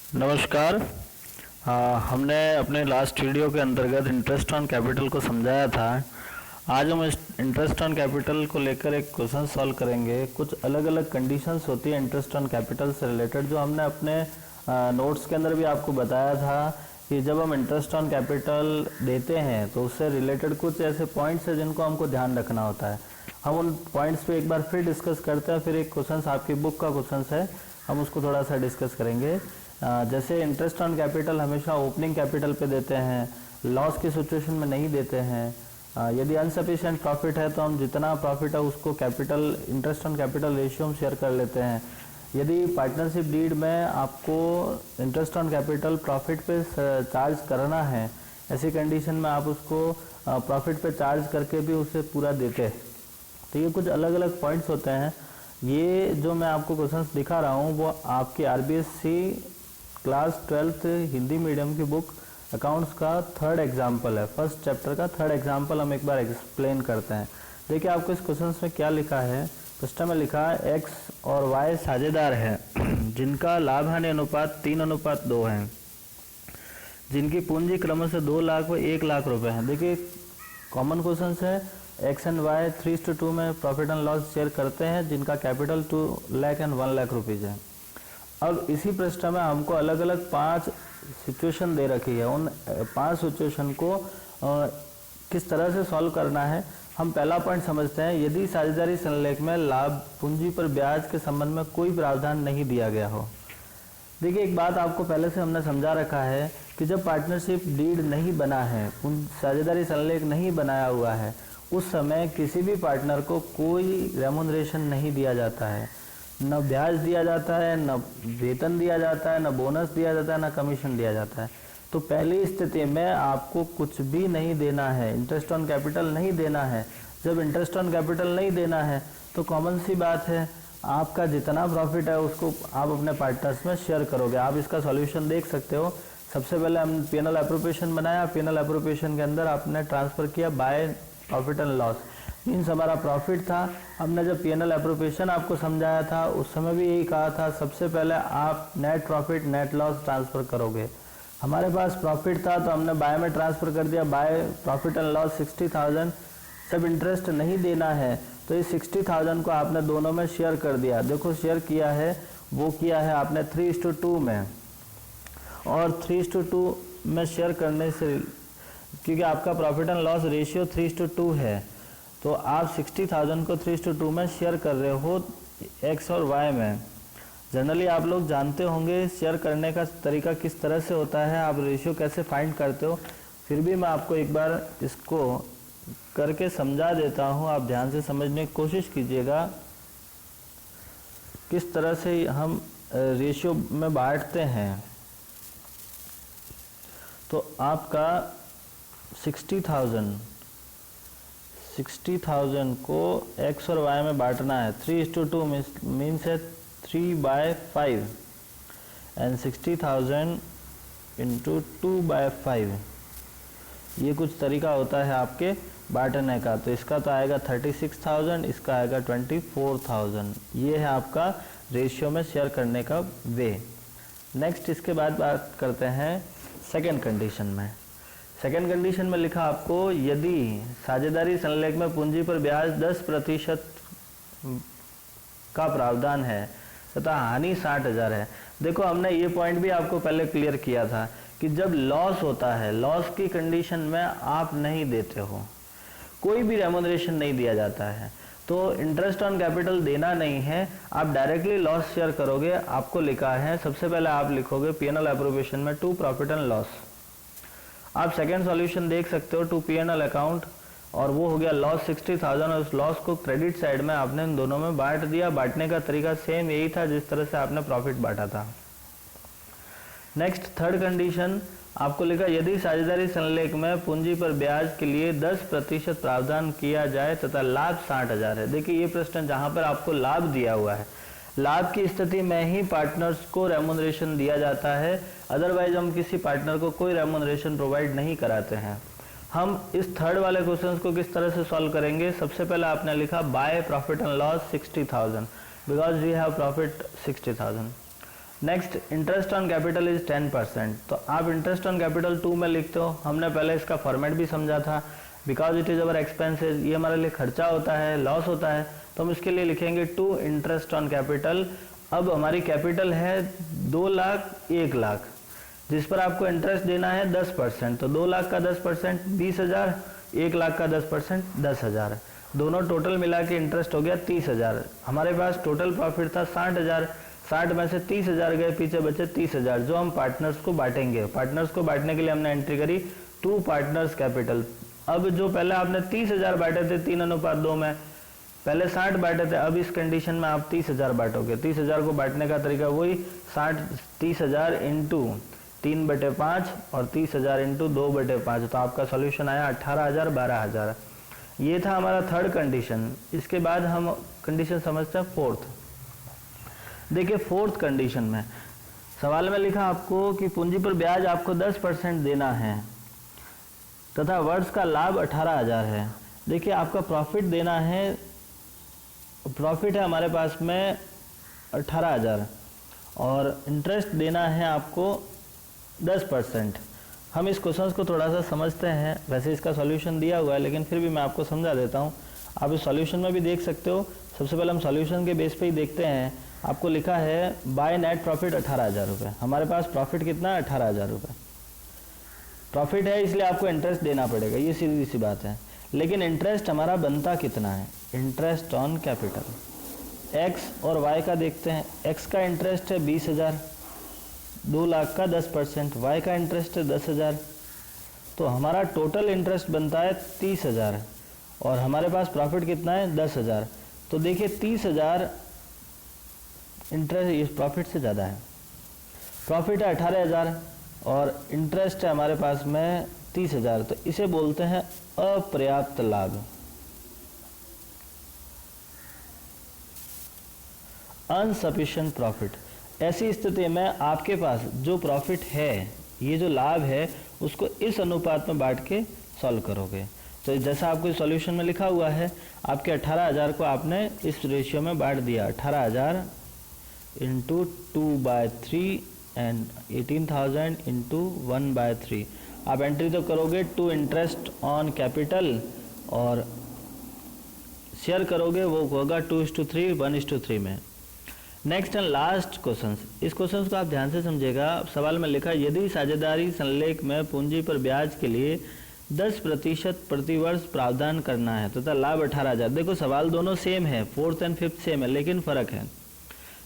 नमस्कार। हमने अपने लास्ट वीडियो के अंतर्गत इंटरेस्ट ऑन कैपिटल को समझाया था। आज हम इस इंटरेस्ट ऑन कैपिटल को लेकर एक क्वेश्चन सॉल्व करेंगे। कुछ अलग अलग कंडीशंस होती है इंटरेस्ट ऑन कैपिटल से रिलेटेड, जो हमने अपने नोट्स के अंदर भी आपको बताया था कि जब हम इंटरेस्ट ऑन कैपिटल देते हैं तो उससे रिलेटेड कुछ ऐसे पॉइंट्स हैं जिनको हमको ध्यान रखना होता है। हम उन पॉइंट्स पे एक बार फिर डिस्कस करते हैं। फिर एक क्वेश्चन आपकी बुक का क्वेश्चन है, हम उसको थोड़ा सा डिस्कस करेंगे। जैसे इंटरेस्ट ऑन कैपिटल हमेशा ओपनिंग कैपिटल पे देते हैं, लॉस की सिचुएशन में नहीं देते हैं। यदि अनसफिशिएंट प्रॉफिट है तो हम जितना प्रॉफिट है उसको capital interest on capital ratio में शेयर कर लेते हैं। यदि पार्टनरशिप डीड में आपको इंटरेस्ट ऑन कैपिटल प्रॉफिट पे चार्ज करना है, ऐसी कंडीशन में आप उसको प्रॉफिट पे चार्ज करके भी उसे पूरा देते हैं। तो ये कुछ अलग अलग पॉइंट्स होते हैं। ये जो मैं आपको क्वेश्चंस दिखा रहा हूँ वो आपकी RBSC class 12th Hindi medium की बुक अकाउंट्स का थर्ड एग्जाम्पल है। फर्स्ट चैप्टर का थर्ड एग्जाम्पल हम एक बार एक्सप्लेन करते हैं। देखिए आपको इस क्वेश्चन में क्या लिखा है। फर्स्ट में लिखा है एक्स और वाई साझेदार हैं जिनका लाभ हानि अनुपात 3:2 है, जिनकी पूंजी क्रमशः से 2 लाख व 1 लाख रुपए है। देखिए कॉमन क्वेश्चन है, एक्स एंड वाई 3:2 में प्रॉफिट एंड लॉस शेयर करते हैं, जिनका capital 2 lakh and 1 lakh rupees है। अब इसी पृष्ठ में हमको अलग अलग 5 सिचुएशन दे रखी है। उन 5 सिचुएशन को किस तरह से सॉल्व करना है, हम पहला पॉइंट समझते हैं। यदि साझेदारी संलेख में लाभ पूंजी पर ब्याज के संबंध में कोई प्रावधान नहीं दिया गया हो। देखिए एक बात आपको पहले से हमने समझा रखा है कि जब पार्टनरशिप डीड नहीं बना है, साझेदारी संलेख नहीं बनाया हुआ है, उस समय किसी भी पार्टनर को कोई रेमुनरेशन नहीं दिया जाता है। न ब्याज दिया जाता है, न वेतन दिया जाता है, न बोनस दिया जाता है, न कमीशन दिया जाता है। तो पहली स्थिति में आपको कुछ भी नहीं देना है, इंटरेस्ट ऑन कैपिटल नहीं देना है। जब इंटरेस्ट ऑन कैपिटल नहीं देना है तो कॉमन सी बात है, आपका जितना प्रॉफिट है उसको आप अपने पार्टनर्स में शेयर करोगे। आप इसका सॉल्यूशन देख सकते हो। सबसे पहले हमने पीएनएल एप्रोप्रिएशन बनाया। पीएनएल एप्रोप्रिएशन के अंदर आपने ट्रांसफर किया bye profit and loss, means हमारा प्रॉफिट था। हमने जब पीएनएल एप्रोप्रिएशन आपको समझाया था उस समय भी यही कहा था, सबसे पहले आप net profit net loss transfer करोगे। हमारे पास प्रॉफिट था तो हमने बाय में ट्रांसफर कर दिया, बाय प्रॉफिट एंड लॉस 60,000। जब इंटरेस्ट नहीं देना है तो इस 60,000 को आपने दोनों में शेयर कर दिया। देखो शेयर किया है, वो किया है आपने 3:2 में, और 3:2 में शेयर करने से, क्योंकि आपका प्रॉफिट एंड लॉस रेशियो 3:2 है, तो आप 60,000 को 3:2 में शेयर कर रहे हो एक्स और वाई में। जनरली आप लोग जानते होंगे शेयर करने का तरीका किस तरह से होता है, आप रेशियो कैसे फाइंड करते हो। फिर भी मैं आपको एक बार इसको करके समझा देता हूँ, आप ध्यान से समझने की कोशिश कीजिएगा किस तरह से हम रेशियो में बांटते हैं। तो आपका 60,000 को एक्स और वाई में बांटना है। 3:2 मीन्स है 3/5 एंड 60,000 इंटू 2/5। ये कुछ तरीका होता है आपके बांटने का। तो इसका तो आएगा 36,000, इसका आएगा 24,000। ये है आपका रेशियो में शेयर करने का वे। नेक्स्ट इसके बाद बात करते हैं सेकेंड कंडीशन में। सेकेंड कंडीशन में लिखा आपको, यदि साझेदारी संलेख में पूंजी पर ब्याज 10% का प्रावधान है तथा हानि 60,000 है। देखो हमने ये पॉइंट भी आपको पहले क्लियर किया था कि जब लॉस होता है, लॉस की कंडीशन में आप नहीं देते हो, कोई भी रेमुनरेशन नहीं दिया जाता है, तो इंटरेस्ट ऑन कैपिटल देना नहीं है, आप डायरेक्टली लॉस शेयर करोगे। आपको लिखा है, सबसे पहले आप लिखोगे पीएनएल एप्रोप्रिएशन में टू प्रॉफिट एंड लॉस। आप सेकेंड सॉल्यूशन देख सकते हो टू पीएनएल अकाउंट, और वो हो गया लॉस 60,000, और उस लॉस को क्रेडिट साइड में आपने इन दोनों में बांट दिया। बांटने का तरीका सेम यही था जिस तरह से आपने प्रॉफिट बांटा था। नेक्स्ट थर्ड कंडीशन आपको लिखा, यदि साझेदारी संलेख में पूंजी पर ब्याज के लिए 10% प्रावधान किया जाए तथा लाभ 60,000 है। देखिए ये प्रश्न जहां पर आपको लाभ दिया हुआ है, लाभ की स्थिति में ही पार्टनर्स को रेमुनरेशन दिया जाता है, अदरवाइज हम किसी पार्टनर को कोई रेमुनरेशन प्रोवाइड नहीं कराते हैं। हम इस थर्ड वाले क्वेश्चन को किस तरह से सॉल्व करेंगे। सबसे पहले आपने लिखा by profit and loss 60,000, because we have profit 60,000। Next, interest on capital is 10%। तो आप इंटरेस्ट ऑन कैपिटल 2 में लिखते हो। हमने पहले इसका फॉर्मेट भी समझा था, because it is our expenses, ये हमारे लिए खर्चा होता है, लॉस होता है, तो हम इसके लिए लिखेंगे 2 इंटरेस्ट ऑन कैपिटल। अब हमारी कैपिटल है 2 लाख 1 लाख, जिस पर आपको इंटरेस्ट देना है 10%। तो 2 लाख का 10% 20,000, 1 लाख का 10% 10,000, दोनों टोटल मिला के इंटरेस्ट हो गया 30,000। हमारे पास टोटल प्रॉफिट था 60,000, 60 में से 30,000 गए, पीछे बचे 30,000 जो हम पार्टनर्स को बांटेंगे। पार्टनर्स को बांटने के लिए हमने एंट्री करी 2 पार्टनर्स कैपिटल। अब जो पहले आपने 30,000 बांटे थे 3:2 में, पहले 60 बांटे थे, अब इस कंडीशन में आप 30,000 बांटोगे। 30,000 को बांटने का तरीका वही 30,000 इंटू 3/5 और 30,000 इंटू 2/5, तो आपका सॉल्यूशन आया 18,000 12,000। ये था हमारा थर्ड कंडीशन। इसके बाद हम कंडीशन समझते हैं फोर्थ। देखिए फोर्थ कंडीशन में सवाल में लिखा आपको कि पूंजी पर ब्याज आपको 10% देना है तथा वर्ष का लाभ 18,000 है। देखिए आपका प्रॉफिट देना है, प्रॉफिट है हमारे पास में 18,000 और इंटरेस्ट देना है आपको 10%। हम इस क्वेश्चन को थोड़ा सा समझते हैं, वैसे इसका सॉल्यूशन दिया हुआ है लेकिन फिर भी मैं आपको समझा देता हूँ। आप इस सॉल्यूशन में भी देख सकते हो। सबसे पहले हम सॉल्यूशन के बेस पे ही देखते हैं। आपको लिखा है बाय नेट प्रॉफिट 18,000 रुपये। हमारे पास प्रॉफिट कितना है 18,000 रुपये प्रॉफिट है, इसलिए आपको इंटरेस्ट देना पड़ेगा, ये सीधी सी बात है। लेकिन इंटरेस्ट हमारा बनता कितना है? इंटरेस्ट ऑन कैपिटल एक्स और वाई का देखते हैं। एक्स का इंटरेस्ट है 20,000, 2 लाख का 10%, वाई का इंटरेस्ट है 10,000, तो हमारा टोटल इंटरेस्ट बनता है 30,000 और हमारे पास प्रॉफिट कितना है 10,000। तो देखिए 30,000 इंटरेस्ट इस प्रॉफिट से ज़्यादा है। प्रॉफिट है 18,000 और इंटरेस्ट है हमारे पास में 30,000, तो इसे बोलते हैं अपर्याप्त लाभ, अनसफिशिएंट प्रॉफिट। ऐसी स्थिति में आपके पास जो प्रॉफिट है, ये जो लाभ है, उसको इस अनुपात में बांट के सॉल्व करोगे। तो जैसा आपको सॉल्यूशन में लिखा हुआ है, आपके 18,000 को आपने इस रेशियो में बांट दिया, 18,000 इंटू 2/3 एंड 18,000 इंटू 1/3। आप एंट्री तो करोगे 2 इंटरेस्ट ऑन कैपिटल और शेयर करोगे, वो होगा 2:3 1:3 में। Next and last question. इस क्वेश्चन को आप ध्यान से समझिएगा। सवाल में लिखा, यदि साझेदारी संलेख में पूंजी पर ब्याज के लिए 10% प्रतिवर्ष प्रावधान करना है तथा लाभ 18,000। देखो सवाल दोनों सेम है, 4th एंड 5th सेम है, लेकिन फर्क है।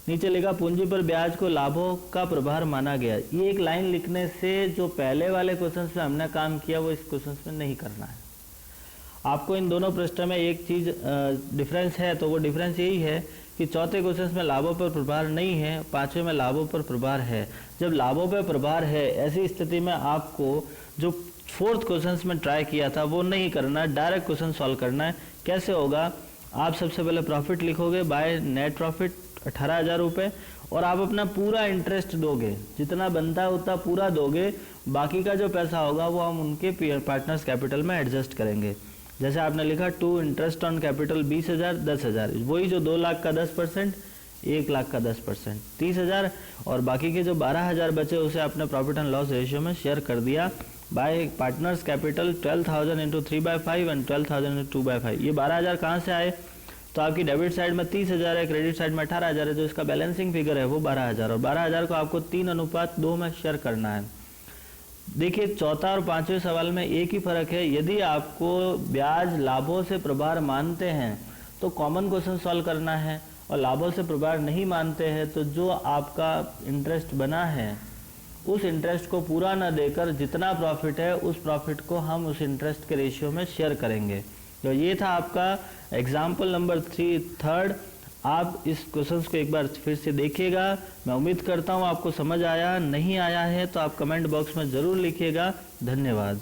नीचे लिखा पूंजी पर ब्याज को लाभों का प्रभार माना गया। ये एक लाइन लिखने से जो पहले वाले क्वेश्चन पे हमने काम किया वो इस क्वेश्चन में नहीं करना है। आपको इन दोनों पृष्ठ में एक चीज़ डिफरेंस है, तो वो डिफरेंस यही है कि चौथे क्वेश्चन में लाभों पर प्रभार नहीं है, 5वें में लाभों पर प्रभार है। जब लाभों पर प्रभार है, ऐसी स्थिति में आपको जो 4th क्वेश्चन में ट्राई किया था वो नहीं करना है, डायरेक्ट क्वेश्चन सॉल्व करना है। कैसे होगा? आप सबसे पहले प्रॉफिट लिखोगे, बाय नेट प्रॉफिट 18,000 रुपये, और आप अपना पूरा इंटरेस्ट दोगे, जितना बनता है उतना पूरा दोगे। बाकी का जो पैसा होगा वो हम उनके पार्टनर्स कैपिटल में एडजस्ट करेंगे। जैसे आपने लिखा 2 इंटरेस्ट ऑन कैपिटल 20,000 10,000, वही जो 2 लाख का 10%, 1 लाख का 10% 30,000, और बाकी के जो 12,000 बचे उसे आपने प्रॉफिट एंड लॉस रेशियो में शेयर कर दिया bye partners capital 12,000 into 3/5 and 12,000 into 2/5। ये 12,000 कहाँ से आए? तो आपकी डेबिट साइड में 30,000 है, क्रेडिट साइड में 18,000 है, जो इसका बैलेंसिंग फिगर है वो 12,000, और 12,000 को आपको 3:2 में शेयर करना है। देखिए चौथा और 5वें सवाल में एक ही फर्क है। यदि आपको ब्याज लाभों से प्रभार मानते हैं तो कॉमन क्वेश्चन सॉल्व करना है, और लाभों से प्रभार नहीं मानते हैं तो जो आपका इंटरेस्ट बना है उस इंटरेस्ट को पूरा न देकर जितना प्रॉफिट है उस प्रॉफिट को हम उस इंटरेस्ट के रेशियो में शेयर करेंगे। तो ये था आपका एग्जाम्पल नंबर 3 आप इस क्वेश्चंस को एक बार फिर से देखिएगा। मैं उम्मीद करता हूँ आपको समझ आया। नहीं आया है तो आप कमेंट बॉक्स में ज़रूर लिखिएगा। धन्यवाद।